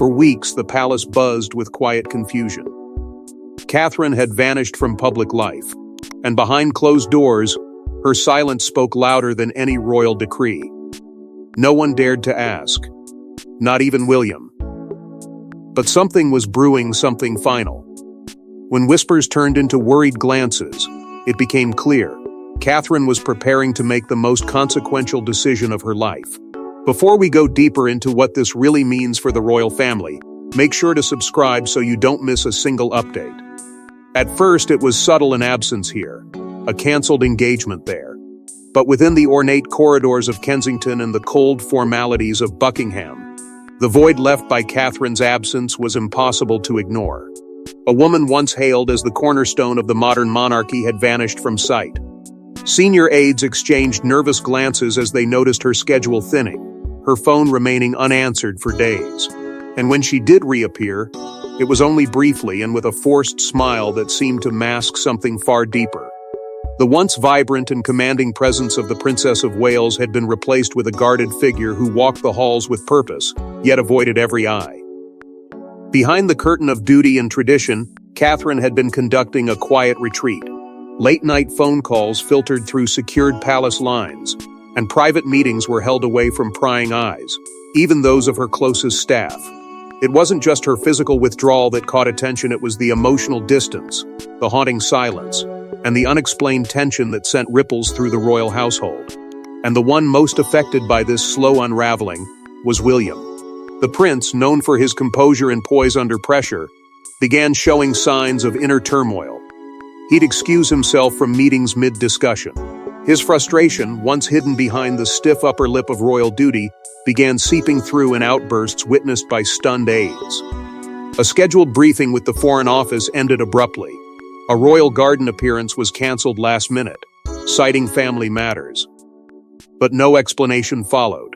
For weeks, the palace buzzed with quiet confusion. Catherine had vanished from public life, and behind closed doors, her silence spoke louder than any royal decree. No one dared to ask, not even William. But something was brewing, something final. When whispers turned into worried glances, it became clear Catherine was preparing to make the most consequential decision of her life. Before we go deeper into what this really means for the royal family, make sure to subscribe so you don't miss a single update. At first, it was subtle an absence here, a cancelled engagement there. But within the ornate corridors of Kensington and the cold formalities of Buckingham, the void left by Catherine's absence was impossible to ignore. A woman once hailed as the cornerstone of the modern monarchy had vanished from sight. Senior aides exchanged nervous glances as they noticed her schedule thinning, her phone remaining unanswered for days. And when she did reappear, it was only briefly and with a forced smile that seemed to mask something far deeper. The once vibrant and commanding presence of the Princess of Wales had been replaced with a guarded figure who walked the halls with purpose, yet avoided every eye. Behind the curtain of duty and tradition, Catherine had been conducting a quiet retreat. Late-night phone calls filtered through secured palace lines, and private meetings were held away from prying eyes, even those of her closest staff. It wasn't just her physical withdrawal that caught attention, it was the emotional distance, the haunting silence, and the unexplained tension that sent ripples through the royal household. And the one most affected by this slow unraveling was William. The prince, known for his composure and poise under pressure, began showing signs of inner turmoil. He'd excuse himself from meetings mid-discussion. His frustration, once hidden behind the stiff upper lip of royal duty, began seeping through in outbursts witnessed by stunned aides. A scheduled briefing with the Foreign Office ended abruptly. A royal garden appearance was cancelled last minute, citing family matters. But no explanation followed.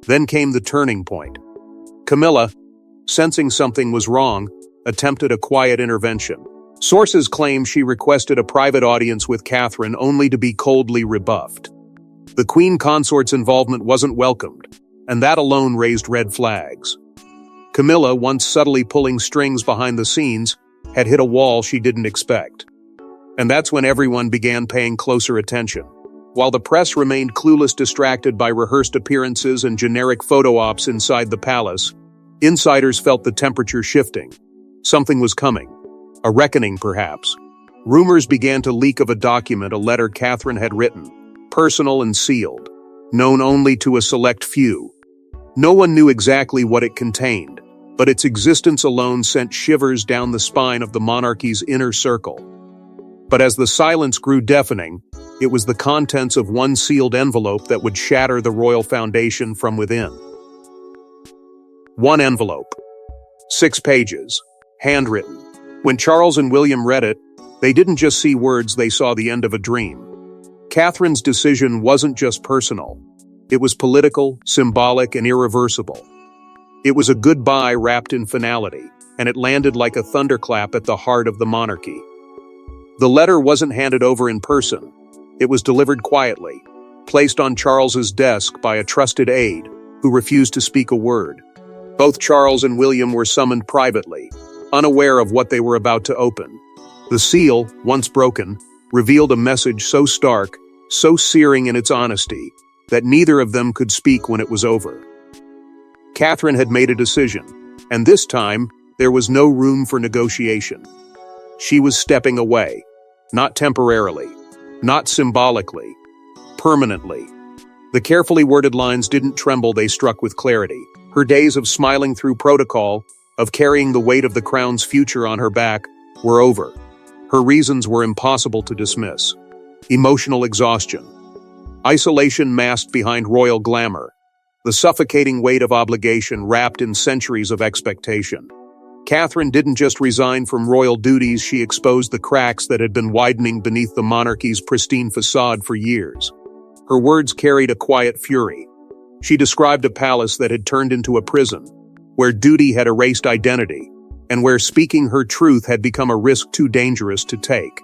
Then came the turning point. Camilla, sensing something was wrong, attempted a quiet intervention. Sources claim she requested a private audience with Catherine only to be coldly rebuffed. The Queen Consort's involvement wasn't welcomed, and that alone raised red flags. Camilla, once subtly pulling strings behind the scenes, had hit a wall she didn't expect. And that's when everyone began paying closer attention. While the press remained clueless, distracted by rehearsed appearances and generic photo ops inside the palace, insiders felt the temperature shifting. Something was coming. A reckoning, perhaps. Rumors began to leak of a document, a letter Catherine had written, personal and sealed, known only to a select few. No one knew exactly what it contained, but its existence alone sent shivers down the spine of the monarchy's inner circle. But as the silence grew deafening, it was the contents of one sealed envelope that would shatter the royal foundation from within. One envelope. 6 pages. Handwritten. When Charles and William read it, they didn't just see words, they saw the end of a dream. Catherine's decision wasn't just personal. It was political, symbolic, and irreversible. It was a goodbye wrapped in finality, and it landed like a thunderclap at the heart of the monarchy. The letter wasn't handed over in person. It was delivered quietly, placed on Charles's desk by a trusted aide who refused to speak a word. Both Charles and William were summoned privately, unaware of what they were about to open. The seal, once broken, revealed a message so stark, so searing in its honesty, that neither of them could speak when it was over. Catherine had made a decision, and this time, there was no room for negotiation. She was stepping away, not temporarily, not symbolically, permanently. The carefully worded lines didn't tremble, they struck with clarity. Her days of smiling through protocol, of carrying the weight of the crown's future on her back, were over. Her reasons were impossible to dismiss. Emotional exhaustion. Isolation masked behind royal glamour. The suffocating weight of obligation wrapped in centuries of expectation. Catherine didn't just resign from royal duties, she exposed the cracks that had been widening beneath the monarchy's pristine facade for years. Her words carried a quiet fury. She described a palace that had turned into a prison, where duty had erased identity, and where speaking her truth had become a risk too dangerous to take.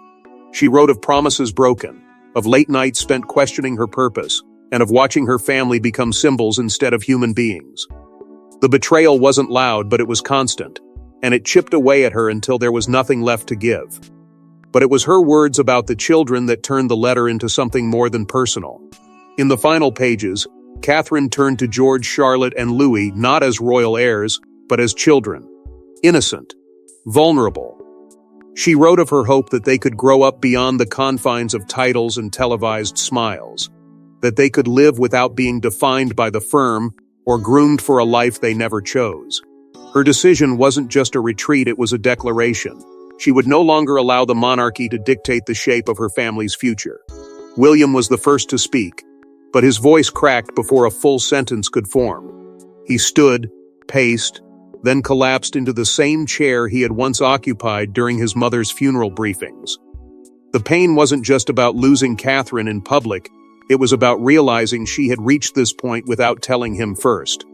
She wrote of promises broken, of late nights spent questioning her purpose, and of watching her family become symbols instead of human beings. The betrayal wasn't loud, but it was constant, and it chipped away at her until there was nothing left to give. But it was her words about the children that turned the letter into something more than personal. In the final pages, Catherine turned to George, Charlotte, and Louis not as royal heirs, but as children. Innocent. Vulnerable. She wrote of her hope that they could grow up beyond the confines of titles and televised smiles, that they could live without being defined by the firm or groomed for a life they never chose. Her decision wasn't just a retreat, it was a declaration. She would no longer allow the monarchy to dictate the shape of her family's future. William was the first to speak, but his voice cracked before a full sentence could form. He stood, paced, then collapsed into the same chair he had once occupied during his mother's funeral briefings. The pain wasn't just about losing Catherine in public, it was about realizing she had reached this point without telling him first.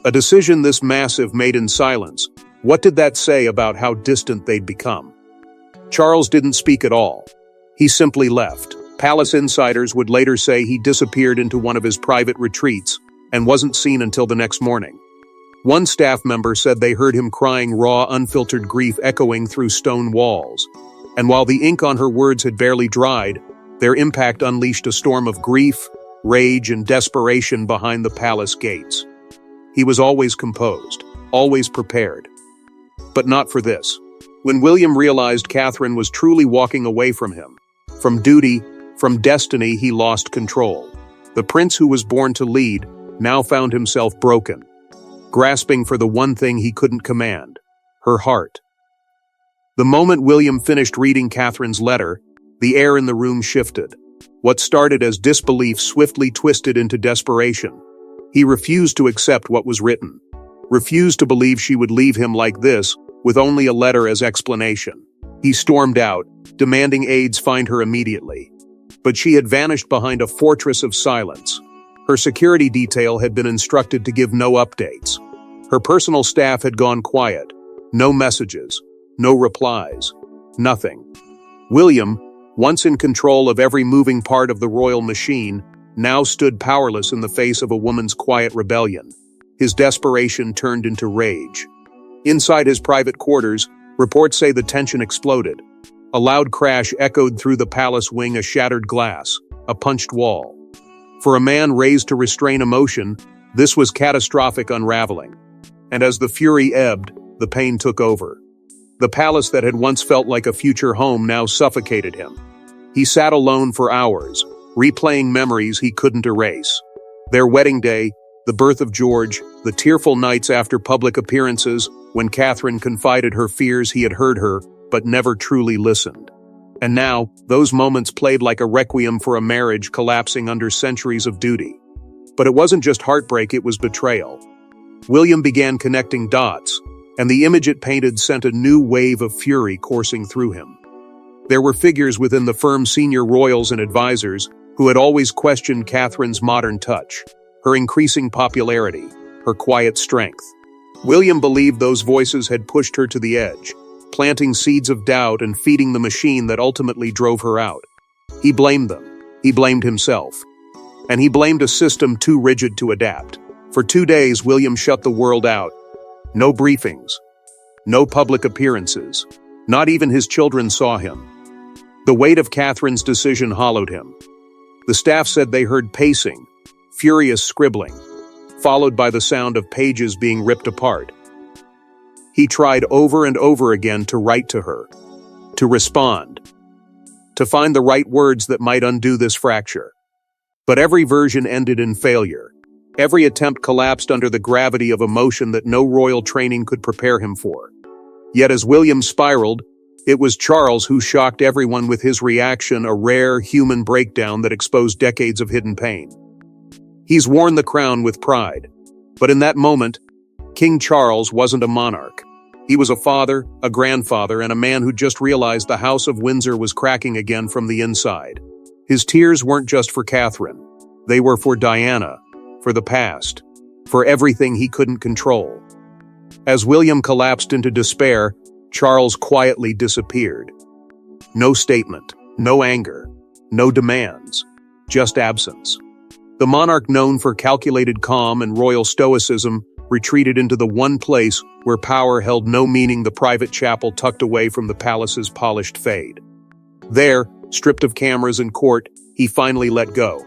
A decision this massive made in silence. What did that say about how distant they'd become? Charles didn't speak at all. He simply left. Palace insiders would later say he disappeared into one of his private retreats and wasn't seen until the next morning. One staff member said they heard him crying raw, unfiltered grief echoing through stone walls. And while the ink on her words had barely dried, their impact unleashed a storm of grief, rage, and desperation behind the palace gates. He was always composed, always prepared. But not for this. When William realized Catherine was truly walking away from him, from duty, from destiny, he lost control. The prince who was born to lead now found himself broken, grasping for the one thing he couldn't command, her heart. The moment William finished reading Catherine's letter, the air in the room shifted. What started as disbelief swiftly twisted into desperation. He refused to accept what was written, refused to believe she would leave him like this, with only a letter as explanation. He stormed out, demanding aides find her immediately. But she had vanished behind a fortress of silence. Her security detail had been instructed to give no updates. Her personal staff had gone quiet. No messages, no replies, nothing. William, once in control of every moving part of the royal machine, now stood powerless in the face of a woman's quiet rebellion. His desperation turned into rage. Inside his private quarters, reports say the tension exploded. A loud crash echoed through the palace wing, a shattered glass, a punched wall. For a man raised to restrain emotion, this was catastrophic unraveling. And as the fury ebbed, the pain took over. The palace that had once felt like a future home now suffocated him. He sat alone for hours, replaying memories he couldn't erase. Their wedding day, the birth of George, the tearful nights after public appearances, when Catherine confided her fears he had heard her, but never truly listened. And now, those moments played like a requiem for a marriage collapsing under centuries of duty. But it wasn't just heartbreak, it was betrayal. William began connecting dots, and the image it painted sent a new wave of fury coursing through him. There were figures within the firm's senior royals and advisors who had always questioned Catherine's modern touch, her increasing popularity, her quiet strength. William believed those voices had pushed her to the edge, planting seeds of doubt and feeding the machine that ultimately drove her out. He blamed them. He blamed himself. And he blamed a system too rigid to adapt. For 2 days, William shut the world out. No briefings. No public appearances. Not even his children saw him. The weight of Catherine's decision hollowed him. The staff said they heard pacing, furious scribbling, followed by the sound of pages being ripped apart. He tried over and over again to write to her, to respond, to find the right words that might undo this fracture. But every version ended in failure. Every attempt collapsed under the gravity of emotion that no royal training could prepare him for. Yet as William spiraled, it was Charles who shocked everyone with his reaction, a rare human breakdown that exposed decades of hidden pain. He's worn the crown with pride, but in that moment, King Charles wasn't a monarch. He was a father, a grandfather, and a man who just realized the House of Windsor was cracking again from the inside. His tears weren't just for Catherine. They were for Diana, for the past, for everything he couldn't control. As William collapsed into despair, Charles quietly disappeared. No statement, no anger, no demands, just absence. The monarch known for calculated calm and royal stoicism retreated into the one place where power held no meaning, the private chapel tucked away from the palace's polished fade. There, stripped of cameras and court, he finally let go.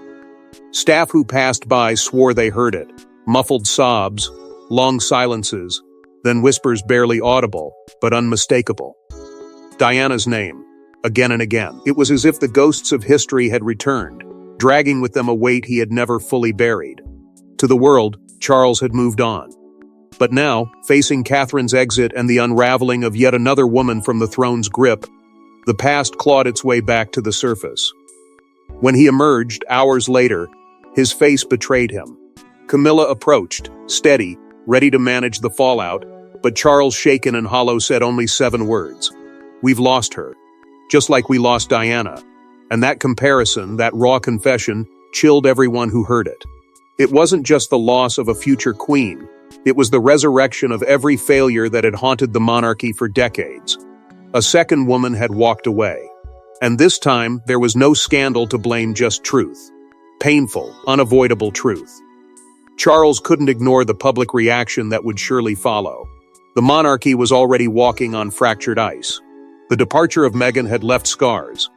Staff who passed by swore they heard it, muffled sobs, long silences, then whispers barely audible, but unmistakable. Diana's name, again and again. It was as if the ghosts of history had returned, dragging with them a weight he had never fully buried. To the world, Charles had moved on. But now, facing Catherine's exit and the unraveling of yet another woman from the throne's grip, the past clawed its way back to the surface. When he emerged, hours later, his face betrayed him. Camilla approached, steady, ready to manage the fallout, but Charles, shaken and hollow, said only 7 words. "We've lost her. Just like we lost Diana." And that comparison, that raw confession, chilled everyone who heard it. It wasn't just the loss of a future queen. It was the resurrection of every failure that had haunted the monarchy for decades. A second woman had walked away. And this time, there was no scandal to blame, just truth. Painful, unavoidable truth. Charles couldn't ignore the public reaction that would surely follow. The monarchy was already walking on fractured ice. The departure of Meghan had left scars.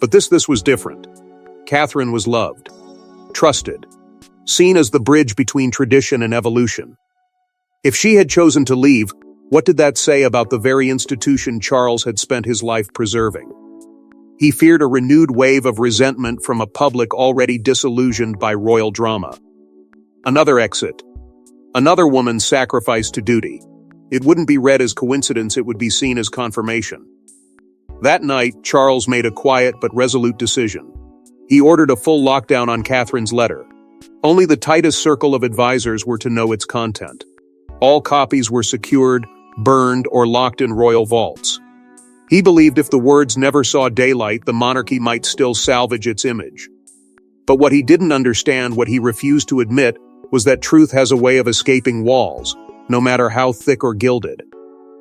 But this was different. Catherine was loved, trusted, seen as the bridge between tradition and evolution. If she had chosen to leave, what did that say about the very institution Charles had spent his life preserving? He feared a renewed wave of resentment from a public already disillusioned by royal drama. Another exit. Another woman sacrificed to duty. It wouldn't be read as coincidence, it would be seen as confirmation. That night, Charles made a quiet but resolute decision. He ordered a full lockdown on Catherine's letter. Only the tightest circle of advisors were to know its content. All copies were secured, burned, or locked in royal vaults. He believed if the words never saw daylight, the monarchy might still salvage its image. But what he didn't understand, what he refused to admit, was that truth has a way of escaping walls, no matter how thick or gilded.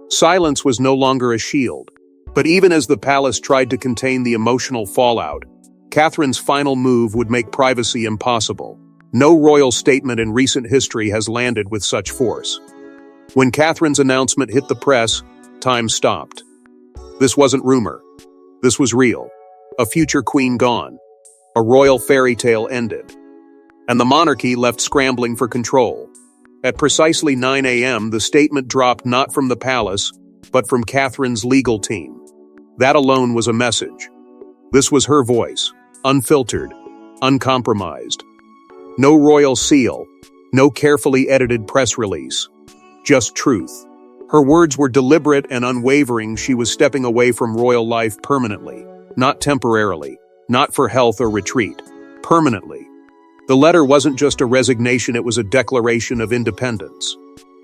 Silence was no longer a shield. But even as the palace tried to contain the emotional fallout, Catherine's final move would make privacy impossible. No royal statement in recent history has landed with such force. When Catherine's announcement hit the press, time stopped. This wasn't rumor. This was real. A future queen gone. A royal fairy tale ended. And the monarchy left scrambling for control. At precisely 9 a.m., the statement dropped not from the palace, but from Catherine's legal team. That alone was a message. This was her voice, unfiltered, uncompromised. No royal seal, no carefully edited press release. Just truth. Her words were deliberate and unwavering. She was stepping away from royal life permanently, not temporarily, not for health or retreat, permanently. The letter wasn't just a resignation, it was a declaration of independence.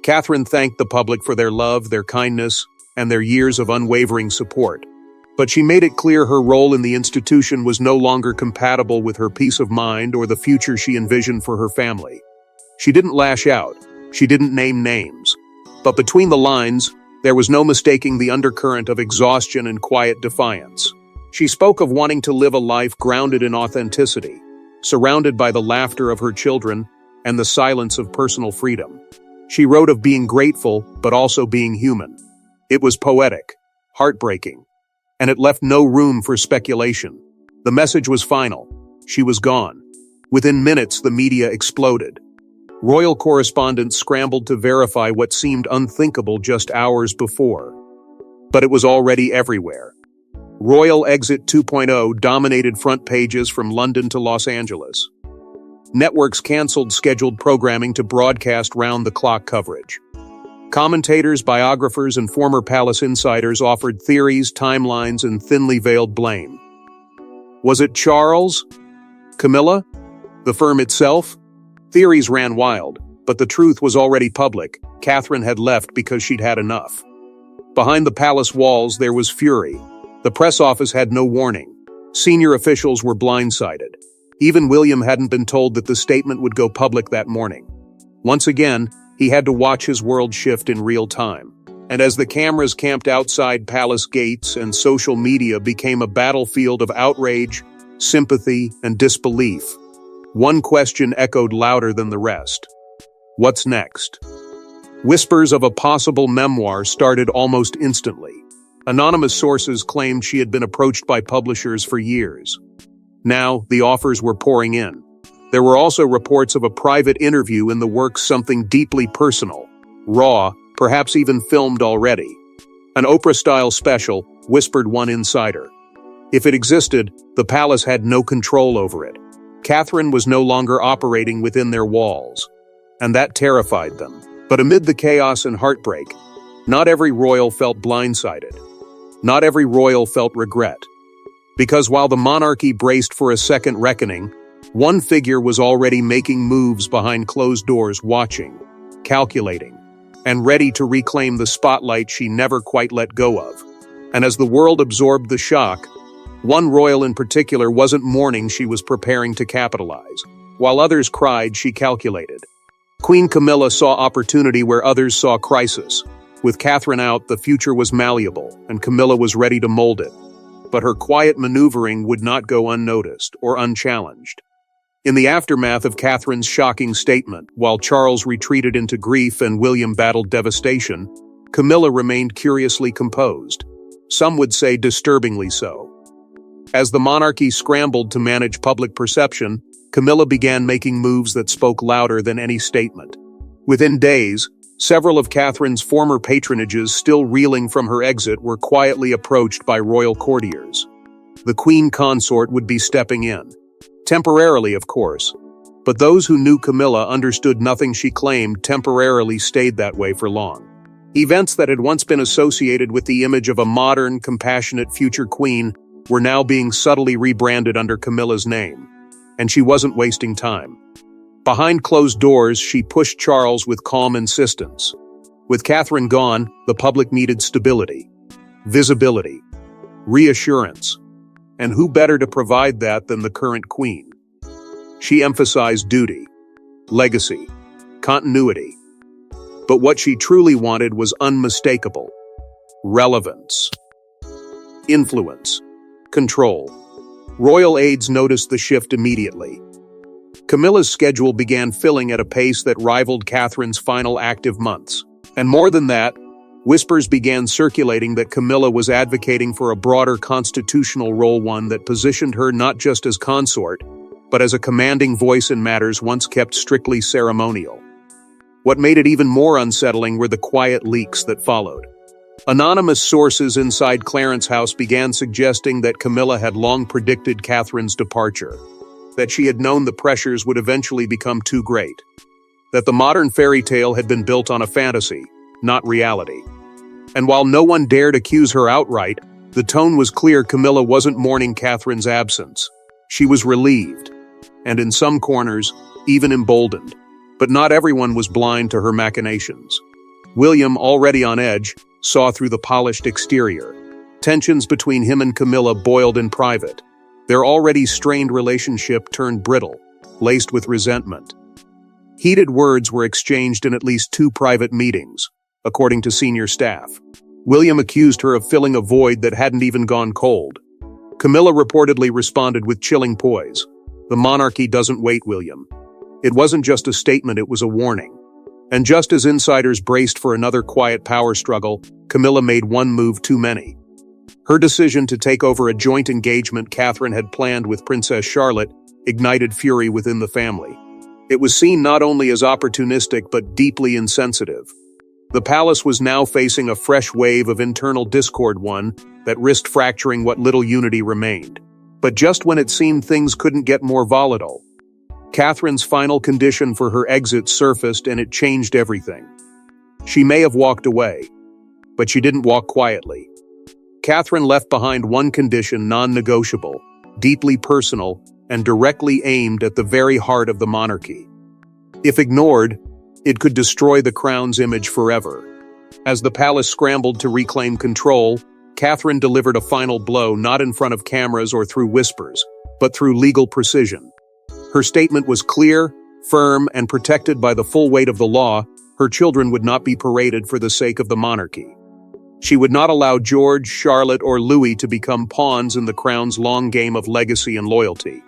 Catherine thanked the public for their love, their kindness, and their years of unwavering support. But she made it clear her role in the institution was no longer compatible with her peace of mind or the future she envisioned for her family. She didn't lash out. She didn't name names. But between the lines, there was no mistaking the undercurrent of exhaustion and quiet defiance. She spoke of wanting to live a life grounded in authenticity, surrounded by the laughter of her children and the silence of personal freedom. She wrote of being grateful, but also being human. It was poetic, heartbreaking, and it left no room for speculation. The message was final. She was gone. Within minutes, the media exploded. Royal correspondents scrambled to verify what seemed unthinkable just hours before. But it was already everywhere. Royal Exit 2.0 dominated front pages from London to Los Angeles. Networks canceled scheduled programming to broadcast round-the-clock coverage. Commentators, biographers, and former palace insiders offered theories, timelines, and thinly veiled blame. Was it Charles? Camilla? The firm itself? Theories ran wild, but the truth was already public. Catherine had left because she'd had enough. Behind the palace walls, there was fury. The press office had no warning. Senior officials were blindsided. Even William hadn't been told that the statement would go public that morning. Once again, he had to watch his world shift in real time. And as the cameras camped outside palace gates and social media became a battlefield of outrage, sympathy, and disbelief, one question echoed louder than the rest. What's next? Whispers of a possible memoir started almost instantly. Anonymous sources claimed she had been approached by publishers for years. Now, the offers were pouring in. There were also reports of a private interview in the works, something deeply personal, raw, perhaps even filmed already. An Oprah-style special, whispered one insider. If it existed, the palace had no control over it. Catherine was no longer operating within their walls, and that terrified them. But amid the chaos and heartbreak, not every royal felt blindsided. Not every royal felt regret. Because while the monarchy braced for a second reckoning, one figure was already making moves behind closed doors, watching, calculating, and ready to reclaim the spotlight she never quite let go of. And as the world absorbed the shock, one royal in particular wasn't mourning, she was preparing to capitalize. While others cried, she calculated. Queen Camilla saw opportunity where others saw crisis. With Catherine out, the future was malleable, and Camilla was ready to mold it. But her quiet maneuvering would not go unnoticed or unchallenged. In the aftermath of Catherine's shocking statement, while Charles retreated into grief and William battled devastation, Camilla remained curiously composed. Some would say disturbingly so. As the monarchy scrambled to manage public perception, Camilla began making moves that spoke louder than any statement. Within days, several of Catherine's former patronages, still reeling from her exit, were quietly approached by royal courtiers. The queen consort would be stepping in. Temporarily, of course. But those who knew Camilla understood nothing she claimed temporarily stayed that way for long. Events that had once been associated with the image of a modern, compassionate future queen were now being subtly rebranded under Camilla's name. And she wasn't wasting time. Behind closed doors, she pushed Charles with calm insistence. With Catherine gone, the public needed stability, visibility, reassurance. And who better to provide that than the current queen? She emphasized duty, legacy, continuity. But what she truly wanted was unmistakable: relevance, influence, control. Royal aides noticed the shift immediately. Camilla's schedule began filling at a pace that rivaled Catherine's final active months. And more than that, whispers began circulating that Camilla was advocating for a broader constitutional role, one that positioned her not just as consort, but as a commanding voice in matters once kept strictly ceremonial. What made it even more unsettling were the quiet leaks that followed. Anonymous sources inside Clarence House began suggesting that Camilla had long predicted Catherine's departure, that she had known the pressures would eventually become too great, that the modern fairy tale had been built on a fantasy, not reality. And while no one dared accuse her outright, the tone was clear: Camilla wasn't mourning Catherine's absence. She was relieved, and in some corners, even emboldened. But not everyone was blind to her machinations. William, already on edge, saw through the polished exterior. Tensions between him and Camilla boiled in private. Their already strained relationship turned brittle, laced with resentment. Heated words were exchanged in at least 2 private meetings, according to senior staff. William accused her of filling a void that hadn't even gone cold. Camilla reportedly responded with chilling poise. "The monarchy doesn't wait, William." It wasn't just a statement, it was a warning. And just as insiders braced for another quiet power struggle, Camilla made one move too many. Her decision to take over a joint engagement Catherine had planned with Princess Charlotte ignited fury within the family. It was seen not only as opportunistic but deeply insensitive. The palace was now facing a fresh wave of internal discord, one that risked fracturing what little unity remained. But just when it seemed things couldn't get more volatile, Catherine's final condition for her exit surfaced, and it changed everything. She may have walked away, but she didn't walk quietly. Catherine left behind one condition, non-negotiable, deeply personal, and directly aimed at the very heart of the monarchy. If ignored, it could destroy the crown's image forever. As the palace scrambled to reclaim control, Catherine delivered a final blow, not in front of cameras or through whispers, but through legal precision. Her statement was clear, firm, and protected by the full weight of the law. Her children would not be paraded for the sake of the monarchy. She would not allow George, Charlotte, or Louis to become pawns in the crown's long game of legacy and loyalty.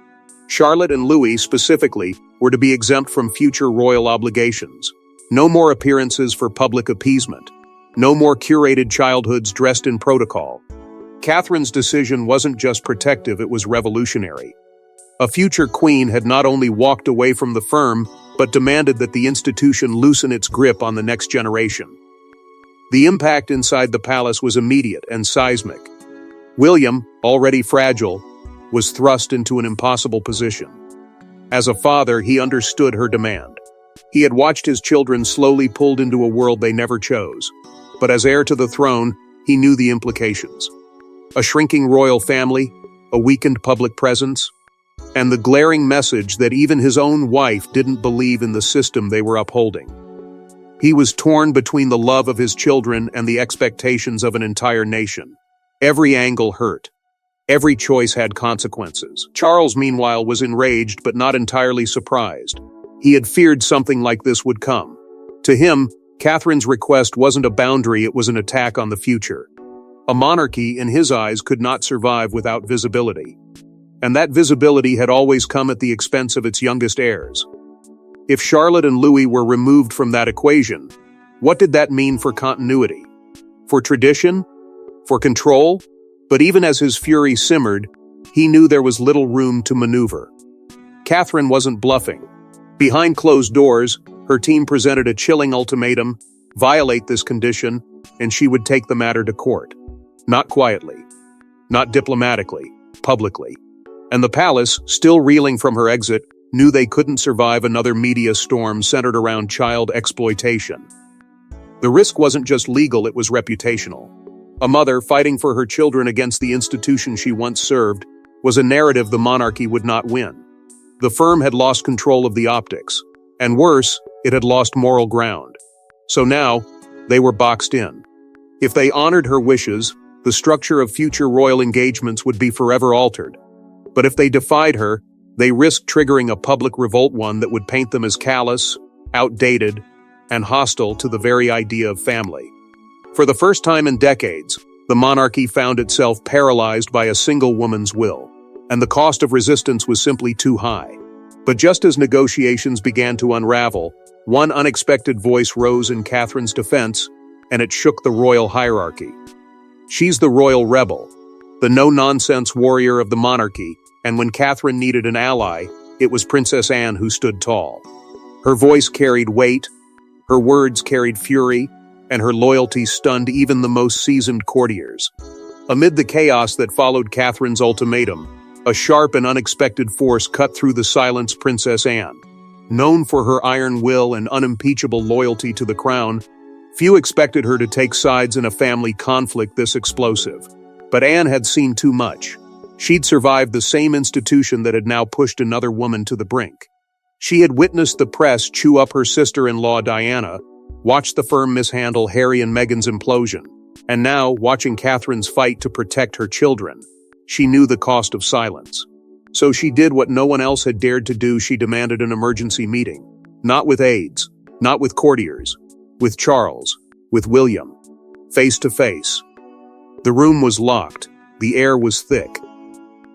Charlotte and Louis, specifically, were to be exempt from future royal obligations. No more appearances for public appeasement. No more curated childhoods dressed in protocol. Catherine's decision wasn't just protective, it was revolutionary. A future queen had not only walked away from the firm, but demanded that the institution loosen its grip on the next generation. The impact inside the palace was immediate and seismic. William, already fragile, was thrust into an impossible position. As a father, he understood her demand. He had watched his children slowly pulled into a world they never chose. But as heir to the throne, he knew the implications. A shrinking royal family, a weakened public presence, and the glaring message that even his own wife didn't believe in the system they were upholding. He was torn between the love of his children and the expectations of an entire nation. Every angle hurt. Every choice had consequences. Charles, meanwhile, was enraged but not entirely surprised. He had feared something like this would come. To him, Catherine's request wasn't a boundary, it was an attack on the future. A monarchy, in his eyes, could not survive without visibility. And that visibility had always come at the expense of its youngest heirs. If Charlotte and Louis were removed from that equation, what did that mean for continuity? For tradition? For control? But even as his fury simmered, he knew there was little room to maneuver. Catherine wasn't bluffing. Behind closed doors, her team presented a chilling ultimatum: violate this condition, and she would take the matter to court. Not quietly, not diplomatically, publicly. And the palace, still reeling from her exit, knew they couldn't survive another media storm centered around child exploitation. The risk wasn't just legal, it was reputational. A mother fighting for her children against the institution she once served was a narrative the monarchy would not win. The firm had lost control of the optics, and worse, it had lost moral ground. So now, they were boxed in. If they honored her wishes, the structure of future royal engagements would be forever altered. But if they defied her, they risked triggering a public revolt, one that would paint them as callous, outdated, and hostile to the very idea of family. For the first time in decades, the monarchy found itself paralyzed by a single woman's will, and the cost of resistance was simply too high. But just as negotiations began to unravel, one unexpected voice rose in Catherine's defense, and it shook the royal hierarchy. She's the royal rebel, the no-nonsense warrior of the monarchy, and when Catherine needed an ally, it was Princess Anne who stood tall. Her voice carried weight, her words carried fury, and her loyalty stunned even the most seasoned courtiers. Amid the chaos that followed Catherine's ultimatum, a sharp and unexpected force cut through the silence. Princess Anne. Known for her iron will and unimpeachable loyalty to the crown, few expected her to take sides in a family conflict this explosive. But Anne had seen too much. She'd survived the same institution that had now pushed another woman to the brink. She had witnessed the press chew up her sister-in-law Diana, watched the firm mishandle Harry and Meghan's implosion, and now, watching Catherine's fight to protect her children, she knew the cost of silence. So she did what no one else had dared to do. She demanded an emergency meeting. Not with aides, not with courtiers, with Charles, with William, face to face. The room was locked. The air was thick.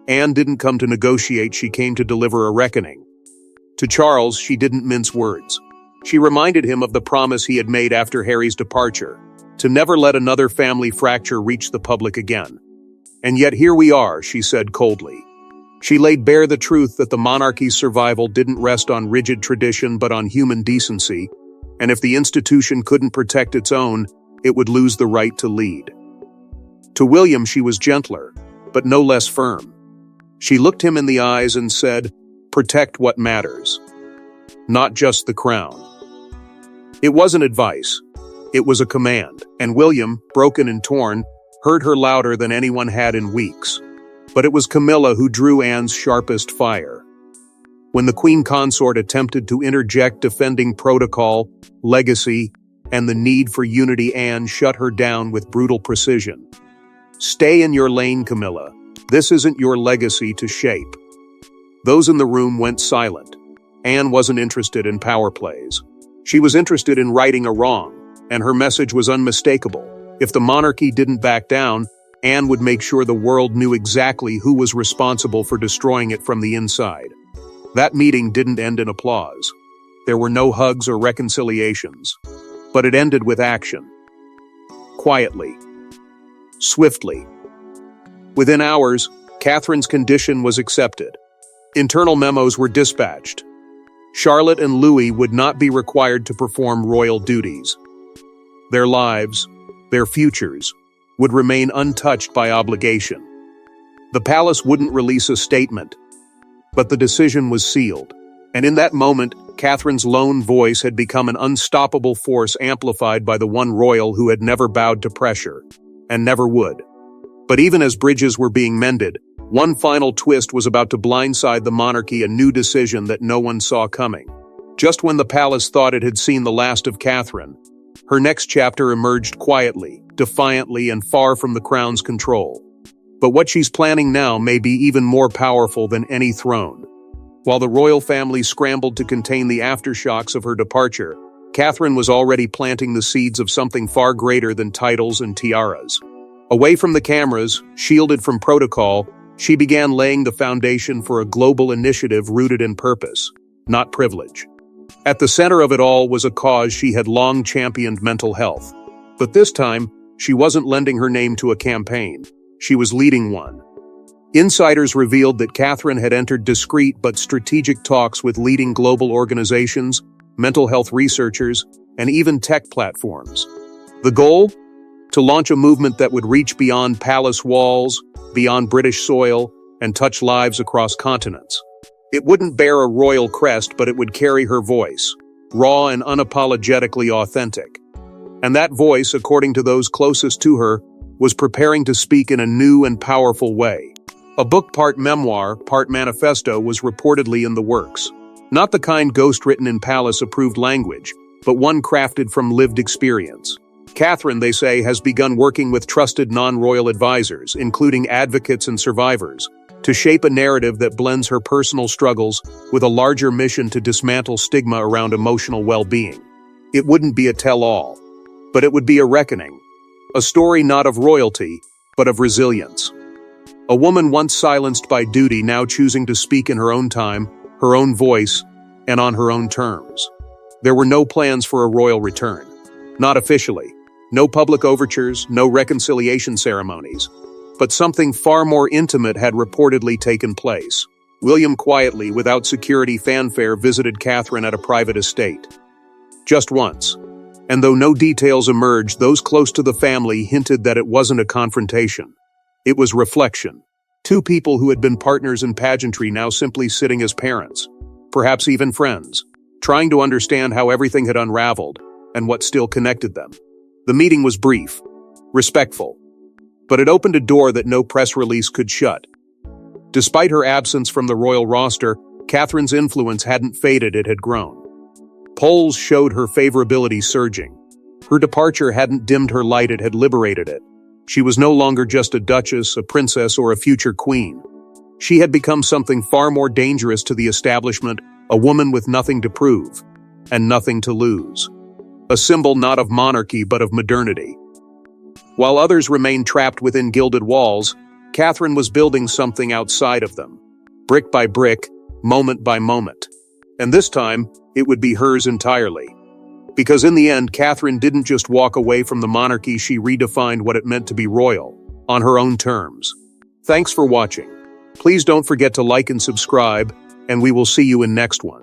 Anne didn't come to negotiate, she came to deliver a reckoning. To Charles, she didn't mince words. She reminded him of the promise he had made after Harry's departure, to never let another family fracture reach the public again. And yet here we are, she said coldly. She laid bare the truth that the monarchy's survival didn't rest on rigid tradition but on human decency, and if the institution couldn't protect its own, it would lose the right to lead. To William she was gentler, but no less firm. She looked him in the eyes and said, "Protect what matters, not just the crown." It wasn't advice, it was a command, and William, broken and torn, heard her louder than anyone had in weeks. But it was Camilla who drew Anne's sharpest fire. When the Queen Consort attempted to interject, defending protocol, legacy, and the need for unity, Anne shut her down with brutal precision. "Stay in your lane, Camilla. This isn't your legacy to shape." Those in the room went silent. Anne wasn't interested in power plays. She was interested in righting a wrong, and her message was unmistakable. If the monarchy didn't back down, Anne would make sure the world knew exactly who was responsible for destroying it from the inside. That meeting didn't end in applause. There were no hugs or reconciliations. But it ended with action. Quietly. Swiftly. Within hours, Catherine's condition was accepted. Internal memos were dispatched. Charlotte and Louis would not be required to perform royal duties. Their lives, their futures, would remain untouched by obligation. The palace wouldn't release a statement, but the decision was sealed. And in that moment, Catherine's lone voice had become an unstoppable force amplified by the one royal who had never bowed to pressure, and never would. But even as bridges were being mended, one final twist was about to blindside the monarchy, a new decision that no one saw coming. Just when the palace thought it had seen the last of Catherine, her next chapter emerged quietly, defiantly, and far from the crown's control. But what she's planning now may be even more powerful than any throne. While the royal family scrambled to contain the aftershocks of her departure, Catherine was already planting the seeds of something far greater than titles and tiaras. Away from the cameras, shielded from protocol, she began laying the foundation for a global initiative rooted in purpose, not privilege. At the center of it all was a cause she had long championed: mental health. But this time, she wasn't lending her name to a campaign. She was leading one. Insiders revealed that Catherine had entered discreet but strategic talks with leading global organizations, mental health researchers, and even tech platforms. The goal? To launch a movement that would reach beyond palace walls, beyond British soil, and touch lives across continents. It wouldn't bear a royal crest, but it would carry her voice, raw and unapologetically authentic. And that voice, according to those closest to her, was preparing to speak in a new and powerful way. A book part memoir, part manifesto was reportedly in the works. Not the kind ghost-written in palace-approved language, but one crafted from lived experience. Catherine, they say, has begun working with trusted non-royal advisors, including advocates and survivors, to shape a narrative that blends her personal struggles with a larger mission to dismantle stigma around emotional well-being. It wouldn't be a tell-all, but it would be a reckoning. A story not of royalty, but of resilience. A woman once silenced by duty, now choosing to speak in her own time, her own voice, and on her own terms. There were no plans for a royal return. Not officially. No public overtures, no reconciliation ceremonies. But something far more intimate had reportedly taken place. William quietly, without security fanfare, visited Catherine at a private estate. Just once. And though no details emerged, those close to the family hinted that it wasn't a confrontation. It was reflection. Two people who had been partners in pageantry now simply sitting as parents, perhaps even friends, trying to understand how everything had unraveled and what still connected them. The meeting was brief, respectful, but it opened a door that no press release could shut. Despite her absence from the royal roster, Catherine's influence hadn't faded, it had grown. Polls showed her favorability surging. Her departure hadn't dimmed her light, it had liberated it. She was no longer just a duchess, a princess, or a future queen. She had become something far more dangerous to the establishment, a woman with nothing to prove, and nothing to lose. A symbol not of monarchy but of modernity. While others remained trapped within gilded walls, Catherine was building something outside of them, brick by brick, moment by moment. And this time, it would be hers entirely. Because in the end, Catherine didn't just walk away from the monarchy, she redefined what it meant to be royal, on her own terms. Thanks for watching. Please don't forget to like and subscribe, and we will see you in next one.